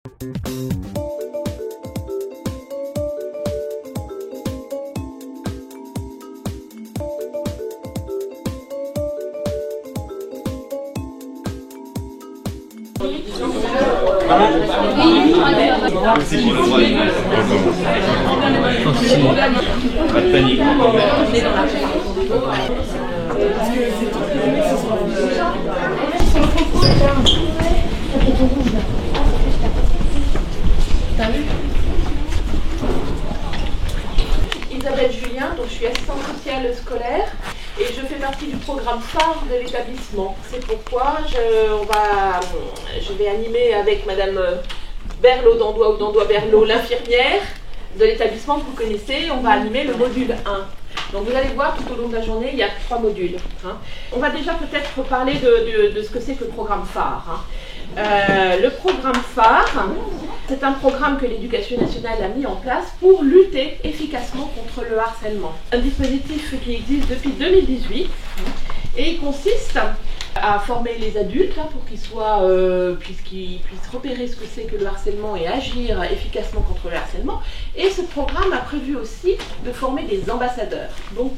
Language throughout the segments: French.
Pas de panique. Isabelle Julien, donc je suis assistante sociale scolaire et je fais partie du programme phare de l'établissement. C'est pourquoi je vais animer avec Madame Berlot d'Andois ou d'Andois-Berlot, l'infirmière de l'établissement que vous connaissez. On va animer le module 1. Donc vous allez voir tout au long de la journée, il y a 3 modules. On va déjà peut-être parler de ce que c'est que le programme phare. Le programme phare, c'est un programme que l'Éducation nationale a mis en place pour lutter efficacement contre le harcèlement. Un dispositif qui existe depuis 2018 et il consiste à former les adultes pour qu'ils puissent repérer ce que c'est que le harcèlement et agir efficacement contre le harcèlement. Et ce programme a prévu aussi de former des ambassadeurs. Donc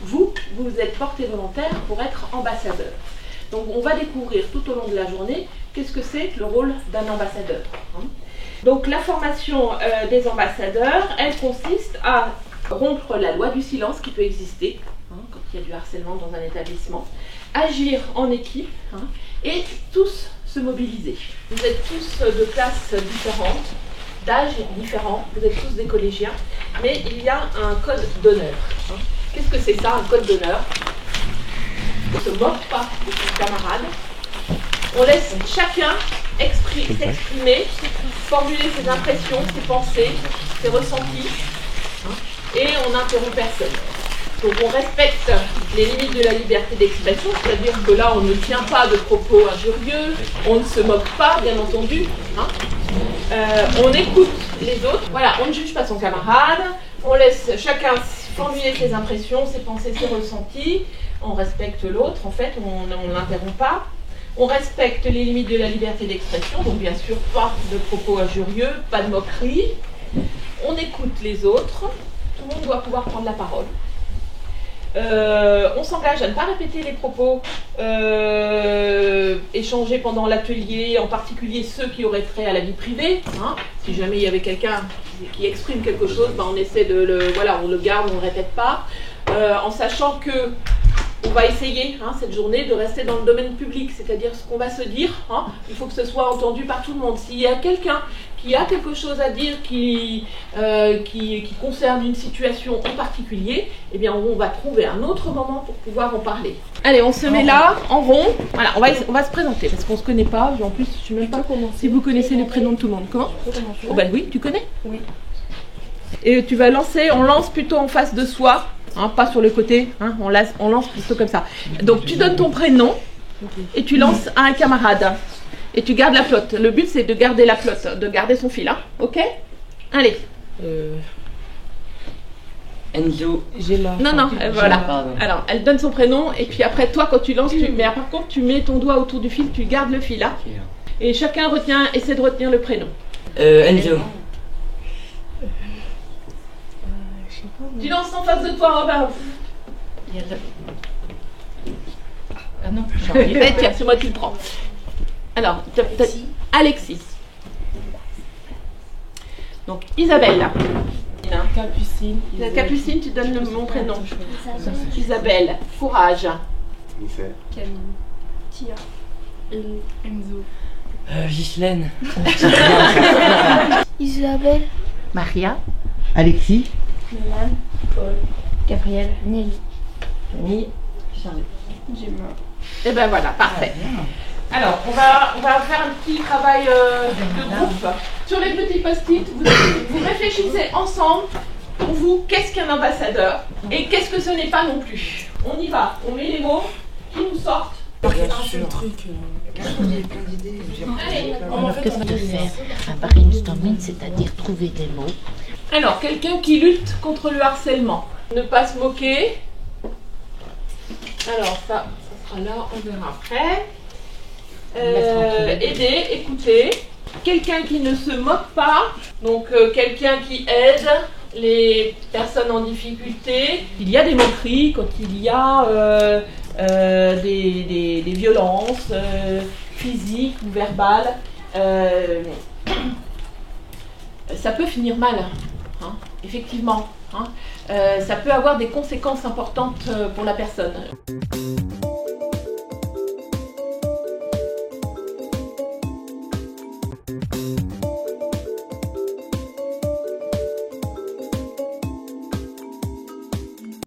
vous êtes porté volontaire pour être ambassadeur. Donc on va découvrir tout au long de la journée qu'est-ce que c'est le rôle d'un ambassadeur. Donc la formation des ambassadeurs, elle consiste à rompre la loi du silence qui peut exister quand il y a du harcèlement dans un établissement, agir en équipe et tous se mobiliser. Vous êtes tous de classes différentes, d'âges différents, vous êtes tous des collégiens, mais il y a un code d'honneur. Qu'est-ce que c'est ça, un code d'honneur? On ne se moque pas de ses camarades, on laisse chacun s'exprimer, formuler ses impressions, ses pensées, ses ressentis, et on n'interrompt personne. Donc on respecte les limites de la liberté d'expression, c'est-à-dire que là on ne tient pas de propos injurieux, on ne se moque pas bien entendu, on écoute les autres, voilà, on ne juge pas son camarade, on laisse chacun formuler ses impressions, ses pensées, ses ressentis, on respecte l'autre, en fait on ne l'interrompt pas, on respecte les limites de la liberté d'expression, donc bien sûr pas de propos injurieux, pas de moquerie, on écoute les autres, tout le monde doit pouvoir prendre la parole. On s'engage à ne pas répéter les propos échangés pendant l'atelier, en particulier ceux qui auraient trait à la vie privée. Si jamais il y avait quelqu'un qui exprime quelque chose, on essaie on le garde, on ne le répète pas, en sachant que on va essayer cette journée de rester dans le domaine public, c'est-à-dire ce qu'on va se dire, il faut que ce soit entendu par tout le monde. S'il y a quelqu'un qui a quelque chose à dire qui concerne une situation en particulier, eh bien on va trouver un autre moment pour pouvoir en parler. Allez, on se met là, en rond. Voilà, on va se présenter, parce qu'on ne se connaît pas, en plus je ne sais même pas si vous connaissez les prénoms de tout le monde. Comment? Oh ben oui, tu connais? Oui. Et tu vas lancer, on lance plutôt en face de soi, pas sur le côté, on lance plutôt comme ça. Donc tu donnes ton prénom et tu lances à un camarade. Et tu gardes la flotte. Le but c'est de garder la flotte, de garder son fil, ok? Allez. Enzo. Non, voilà. Alors, elle donne son prénom et puis après toi quand tu lances, mais par contre tu mets ton doigt autour du fil, tu gardes le fil là. Et chacun essaie de retenir le prénom. Enzo. Tu lances en face de toi, Robin. Ah non, tiens, c'est moi qui le prends. Alors, Alexis. Donc, Isabelle. Capucine. Capucine, tu donnes mon prénom. Isabelle. Courage. Camille. Tia. Enzo. Ghislaine. Isabelle. Maria. Alexis. Mélane. Paul. Gabriel. Nelly. Camille. Charlotte. Gemma. Et ben voilà, parfait. Alors, on va faire un petit travail de groupe. Sur les petits post-it, vous réfléchissez ensemble, pour vous, qu'est-ce qu'un ambassadeur et qu'est-ce que ce n'est pas non plus. On y va, on met les mots qui nous sortent. Un truc. Allez, Alors, qu'est-ce que faire un brainstorming, c'est-à-dire trouver des mots. Alors, quelqu'un qui lutte contre le harcèlement. Ne pas se moquer. Alors, ça sera là, on verra après. Aider, écouter. quelqu'un qui ne se moque pas, donc quelqu'un qui aide les personnes en difficulté. Il y a des moqueries quand il y a des violences physiques ou verbales. Ça peut finir mal, hein, effectivement. Hein. Ça peut avoir des conséquences importantes pour la personne.